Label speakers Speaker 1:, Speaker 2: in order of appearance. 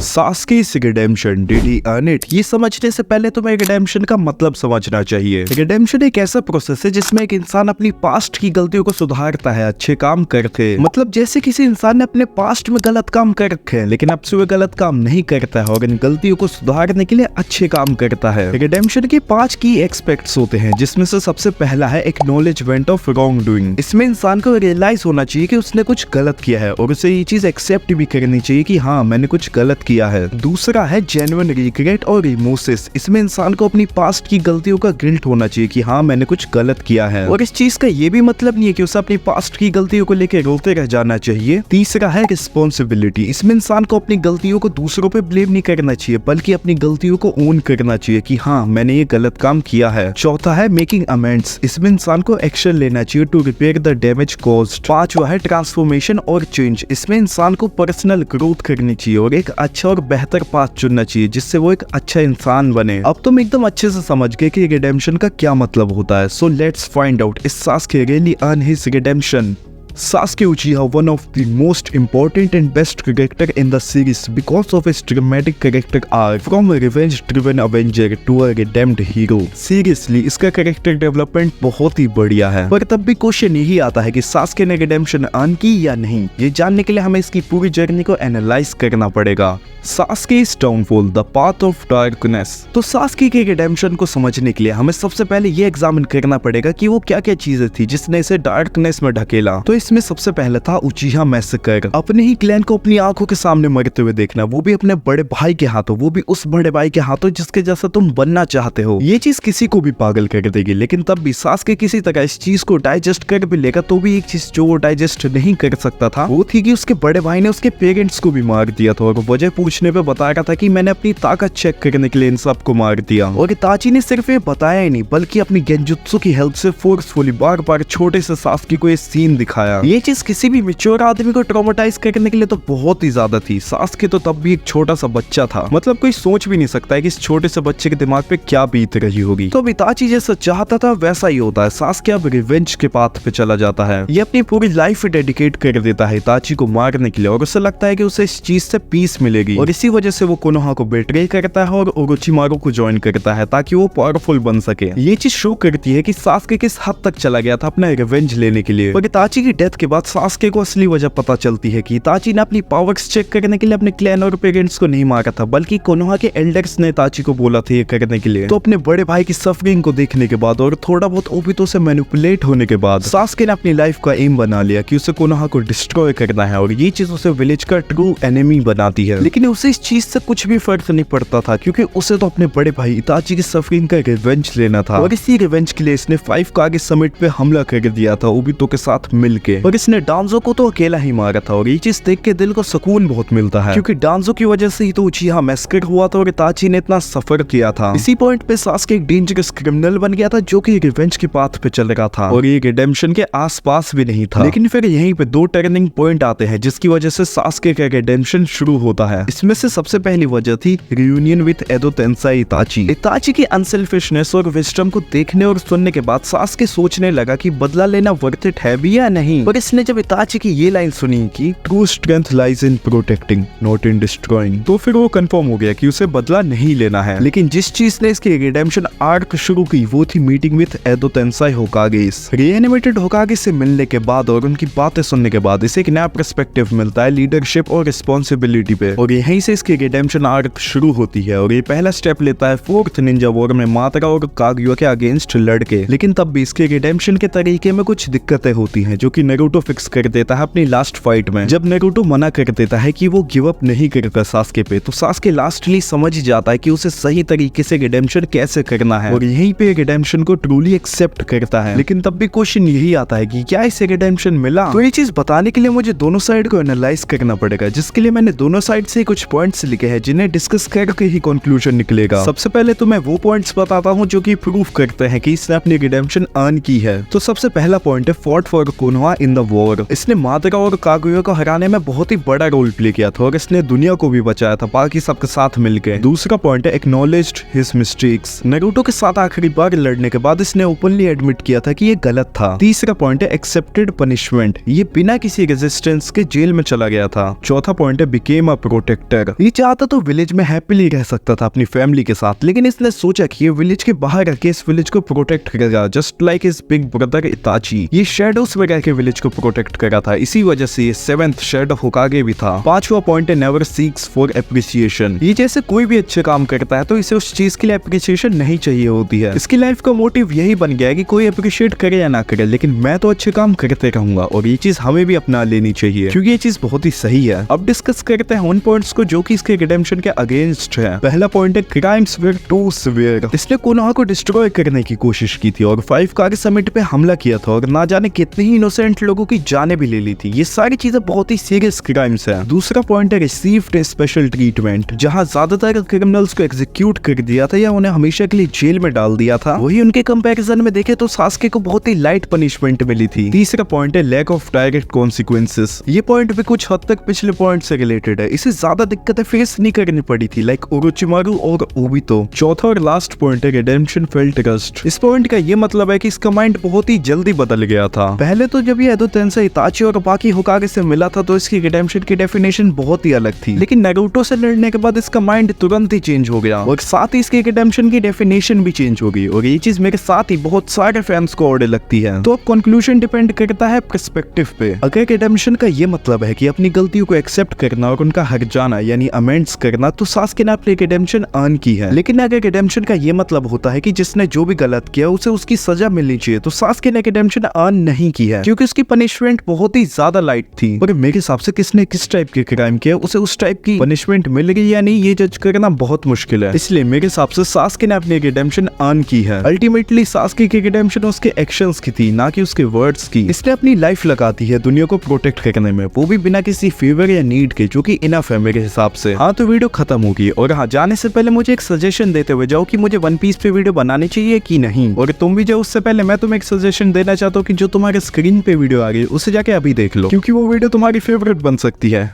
Speaker 1: सास्के's redemption, did he earn it? ये समझने से पहले तुम्हें रिडेम्पशन का मतलब समझना चाहिए। रिडेम्पशन एक ऐसा प्रोसेस है जिसमें एक इंसान अपनी पास्ट की गलतियों को सुधारता है अच्छे काम करके। मतलब जैसे किसी इंसान ने अपने पास्ट में गलत काम कर रखे हैं लेकिन अब से वो गलत काम नहीं करता है और इन गलतियों को सुधारने के लिए अच्छे काम करता है। रिडेम्पशन के 5 की एस्पेक्ट्स होते हैं जिसमें से सबसे पहला है एक्नॉलेजमेंट ऑफ रॉन्ग डूइंग। इसमें इंसान को रियलाइज होना चाहिए कि उसने कुछ गलत किया है और उसे ये चीज एक्सेप्ट भी करनी चाहिए कि हाँ मैंने कुछ गलत किया है। दूसरा है जेन्युइन रिग्रेट और रिमोर्सेस। इसमें इंसान को अपनी पास्ट की गलतियों का गिल्ट होना चाहिए कि हाँ मैंने कुछ गलत किया है और इस चीज का ये भी मतलब नहीं है कि उसे अपनी पास्ट की गलतियों को लेकर रोते रह जाना चाहिए। तीसरा है रिस्पॉन्सिबिलिटी। इसमें इंसान को अपनी गलतियों को दूसरों पे ब्लेम नहीं करना चाहिए बल्कि अपनी गलतियों को ओन करना चाहिए कि हाँ मैंने ये गलत काम किया है। चौथा है मेकिंग अमेंड्स। इसमें इंसान को एक्शन लेना चाहिए to repair the damage caused. पांचवा है ट्रांसफॉर्मेशन और चेंज। इसमें इंसान को पर्सनल ग्रोथ करनी चाहिए और एक अच्छा और बेहतर पाथ चुनना चाहिए जिससे वो एक अच्छा इंसान बने। अब तुम एकदम अच्छे से समझ गए कि रिडेम्पशन का क्या मतलब होता है। So let's find out is Sasuke really earn his redemption? Sasuke Uchiha, one of the most important and best character in the series because of his dramatic character arc from a revenge-driven avenger to a redeemed hero. Seriously, इसका character development बहुत ही बढ़िया है। पर तब भी question यही आता है कि सास्के ने रिडेम्पशन अर्न की या नहीं। ये जानने के लिए हमें इसकी पूरी जर्नी को एनालाइज करना पड़ेगा। Sasuke's downfall, the path of darkness। तो सास्के के रिडेम्पशन को समझने के लिए हमें सबसे पहले ये एग्जामिन करना पड़ेगा कि वो क्या क्या चीजें थी जिसने इसे डार्कनेस में ढकेला। तो इसमें सबसे पहले था उचिहा मैसेकर। अपने ही क्लैन को अपनी आंखों के सामने मरते हुए देखना, वो भी अपने बड़े भाई के हाथों, वो भी उस बड़े भाई के हाथों जिसके जैसा तुम बनना चाहते हो। ये चीज किसी को भी पागल कर देगी लेकिन तब भी सास्के किसी तरह इस चीज को डाइजेस्ट कर भी लेगा। तो भी एक चीज जो वो डाइजेस्ट नहीं कर सकता था वो थी कि उसके बड़े भाई ने उसके पेरेंट्स को भी मार दिया था और वजह पूछने पे बता रहा था कि मैंने अपनी ताकत चेक करने के लिए इन सब को मार दिया। और इताची ने सिर्फ ये बताया ही नहीं बल्कि अपनी गेंजुत्सु की हेल्प से फोर्सफुली बार बार छोटे से सास्के को ये सीन दिखाया। ये चीज किसी भी मैच्योर आदमी को ट्रॉमेटाइज करने के लिए तो बहुत ही ज्यादा थी। सास्के तो तब भी एक छोटा सा बच्चा था, मतलब कोई सोच भी नहीं सकता है कि इस छोटे से बच्चे के दिमाग पे क्या बीत रही होगी। तो इताची जैसा चाहता था वैसा ही होता है। सास्के अब रिवेंज के पाथ पे चला जाता है। ये अपनी पूरी लाइफ डेडिकेट कर देता है इताची को मारने के लिए और उसे लगता है कि उसे इस चीज से पीस मिलेगी और इसी वजह से वो कोनोहा को बेट्रे करता है और ओरोचिमारू को ज्वाइन करता है ताकि वो पावरफुल बन सके। ये चीज शो करती है कि सास्के किस हद तक चला गया था अपना रिवेंज लेने के लिए। और इताची की डेथ के बाद सास्के को असली वजह पता चलती है कि इताची ने अपनी पावर्स चेक करने के लिए अपने क्लैन और पेरेंट्स को नहीं मारा था बल्कि कोनोहा के एल्डर्स ने इताची को बोला था ये करने के लिए। तो अपने बड़े भाई की सफरिंग को देखने के बाद और थोड़ा बहुत ओबितो से मैनिपुलेट होने के बाद सास्के ने अपनी लाइफ का एम बना लिया कि उसे कोनोहा को डिस्ट्रॉय करना है और ये चीज उसे विलेज का ट्रू एनिमी बनाती है। लेकिन उसे इस चीज से कुछ भी फर्क नहीं पड़ता था क्योंकि उसे तो अपने बड़े भाई इताची की सफरिंग का रिवेंज लेना था और इसी रिवेंज के लिए इसने 5 कागे समिट पे हमला कर दिया था ओबितो के साथ मिलके। और इसने डांजो को तो अकेला ही मारा था और ये चीज देख के दिल को सुकून बहुत मिलता है क्योंकि डांजो की वजह से ही तो उचिहा मैसेकर हुआ था और इताची ने इतना सफर किया था। इसी पॉइंट पे सास्के एक डेंजरस क्रिमिनल बन गया था जो कि रिवेंज के पाथ पे चल रहा था और ये रिडेम्पशन के आसपास भी नहीं था। लेकिन फिर यहीं पे 2 टर्निंग पॉइंट आते हैं जिसकी वजह से सास्के का रिडेम्पशन शुरू होता है। इसमें से सबसे पहली वजह थी रियूनियन विद एडो तेंसाई इताची। इताची की अनसेल्फिशनेस और विजडम को देखने और सुनने के बाद सास्के सोचने लगा कि बदला लेना वर्थ इट है भी या नहीं। और इसने जब इताची की ये लाइन सुनी कि true strength lies in protecting not in destroying, तो फिर वो कंफर्म हो गया कि उसे बदला नहीं लेना है। लेकिन जिस चीज ने इसकी रिडेम्पशन आर्क शुरू की वो थी मीटिंग विद एडो तेंसाई होकागे। रीएनिमेटेड होकागे से मिलने के बाद और उनकी बातें सुनने के बाद इसे एक नया पर्सपेक्टिव मिलता है लीडरशिप और रिस्पॉन्सिबिलिटी पे और यहीं से इसकी रिडेम्पशन आर्क शुरू होती है। और ये पहला स्टेप लेता है 4th निंजा वॉर में मातरा और कागुया के अगेंस्ट लड़के। लेकिन तब भी इसके रिडेम्पशन के तरीके में कुछ दिक्कतें होती हैं जो कि नारुतो फिक्स कर देता है अपनी लास्ट फाइट में। जब नारुतो मना कर देता है कि वो गिव अप नहीं करेगा सास्के पे तो सास्के लास्टली समझ ही जाता है कि उसे सही तरीके से रिडेम्पशन कैसे करना है और यहीं पे रिडेम्पशन को ट्रूली एक्सेप्ट करता है। लेकिन तब भी क्वेश्चन यही आता है कि क्या इसे रिडेम्पशन मिला? तो ये चीज बताने के लिए मुझे दोनों साइड को एनालाइज करना पड़ेगा जिसके लिए मैंने दोनों साइड से कुछ पॉइंट्स लिखे हैं जिन्हें डिस्कस करके ही कंक्लूजन निकलेगा। सबसे पहले तो मैं वो पॉइंट्स बताता हूँ जो कि प्रूफ करते हैं कि इसने अपनी रिडेम्पशन अर्न की है। तो सबसे पहला पॉइंट है fought for Konoha in the war. इसने मादरा और कागुया को हराने में बहुत ही बड़ा रोल प्ले किया था और इसने दुनिया को भी बचाया था बाकी सबके साथ मिलकर। दूसरा पॉइंट है एक्नॉलेज्ड हिज मिस्टेक्स। नारुतो के साथ आखिरी बार लड़ने के बाद इसने ओपनली एडमिट किया था कि ये गलत था। तीसरा पॉइंट है एक्सेप्टेड पनिशमेंट। ये बिना किसी रेजिस्टेंस के जेल में चला गया था। चौथा पॉइंट है बिकेम अ प्रोटेक्टर। प्रोटेक्टर। ये चाहता तो विलेज में हैप्पीली रह सकता था अपनी फैमिली के साथ, लेकिन इसने सोचा कि ये विलेज के बाहर रह के इस विलेज को प्रोटेक्ट करेगा, just like his big brother इताची। ये शैडोज में रह के विलेज को प्रोटेक्ट करा था, इसी वजह से ये 7th शैडो होकागे भी था। 5वां पॉइंट है नेवर सीक्स फॉर एप्रिसिएशन। ये जैसे कोई भी अच्छे काम करता है तो इसे उस चीज के लिए एप्रिसिएशन नहीं चाहिए होती है। इसकी लाइफ का मोटिव यही बन गया है कि कोई अप्रिशिएट करे या ना करे, लेकिन मैं तो अच्छे काम करते रहूंगा, और ये चीज हमें भी अपना लेनी चाहिए क्योंकि ये चीज बहुत ही सही है। अब डिस्कस करते हैं उन पॉइंट्स को जो कि इसके रिडेम्पशन के अगेंस्ट है। पहला पॉइंट है क्राइम्स वर टू सिवियर। इसने कोनोहा को डिस्ट्रॉय करने की कोशिश की थी और 5 कार समिट पे हमला किया था और ना जाने कितने ही इनोसेंट लोगों की जाने भी ले ली थी। ये सारी चीजें बहुत ही सीरियस क्राइम्स है। दूसरा पॉइंट है रिसीव्ड स्पेशल ट्रीटमेंट। जहां ज्यादातर क्रिमिनल्स को एग्जीक्यूट कर दिया था या उन्हें हमेशा के लिए जेल में डाल दिया था, वही उनके कंपैरिजन में देखे तो सास्के को बहुत ही लाइट पनिशमेंट मिली थी। तीसरा पॉइंट है लैक ऑफ डायरेक्ट कॉन्सिक्वेंसेस। ये पॉइंट भी कुछ हद तक पिछले पॉइंट से रिलेटेड है। इसे ज्यादा दिक्कतें फेस नहीं करनी पड़ी थी लाइक ओरोचिमारू और ओबितो। चौथा और लास्ट पॉइंट है रिडेम्पशन फेल्ट रस्ट। इस पॉइंट का ये मतलब है कि इसका माइंड बहुत ही जल्दी बदल गया था। पहले तो जब ये एडो तेंसेई इताची और बाकी होकागे से मिला था तो इसकी रिडेम्पशन की डेफिनेशन बहुत ही अलग थी, लेकिन नारुतो से लड़ने के बाद इसका माइंड तुरंत ही चेंज हो गया और साथ ही इसकी रिडेम्पशन की डेफिनेशन भी चेंज हो गई, और ये चीज मेरे साथ ही बहुत सारे फैंस को और लगती है। तो अब कंक्लूजन डिपेंड करता है पर्सपेक्टिव पे। अगर रिडेम्पशन का ये मतलब है कि अपनी गलतियों को एक्सेप्ट करना और उनका हट जाना यानी अमेंड्स करना, तो सास्के ने अपनी रिडेम्पशन अर्न की है। लेकिन अगर रिडेम्पशन का ये मतलब होता है कि जिसने जो भी गलत किया उसे उसकी सजा मिलनी चाहिए, तो सास्के ने रिडेम्पशन अर्न नहीं की है क्योंकि उसकी पनिशमेंट बहुत ही ज्यादा लाइट थी। और मेरे हिसाब से किसने किस टाइप के क्राइम किया उसे उस टाइप की पनिशमेंट मिल गई या नहीं, ये जज करना बहुत मुश्किल है। इसलिए मेरे हिसाब से सास्के ने अपनी रिडेम्पशन अर्न की है। अल्टीमेटली सास्के की रिडेम्पशन उसके एक्शंस की थी, ना कि उसके वर्ड्स की। इसने अपनी लाइफ लगा दी है दुनिया को प्रोटेक्ट करने में, वो भी बिना किसी फेवर या नीड के, जो कि इनफ है मेरे हिसाब से। हाँ, तो वीडियो खत्म होगी, और हाँ, जाने से पहले मुझे एक सजेशन देते हुए जाओ कि मुझे वन पीस पे वीडियो बनानी चाहिए कि नहीं, और तुम भी जाओ उससे पहले मैं तुम्हें एक सजेशन देना चाहता हूँ कि जो तुम्हारे स्क्रीन पे वीडियो आ रही है उसे जाके अभी देख लो, क्योंकि वो वीडियो तुम्हारी फेवरेट बन सकती है।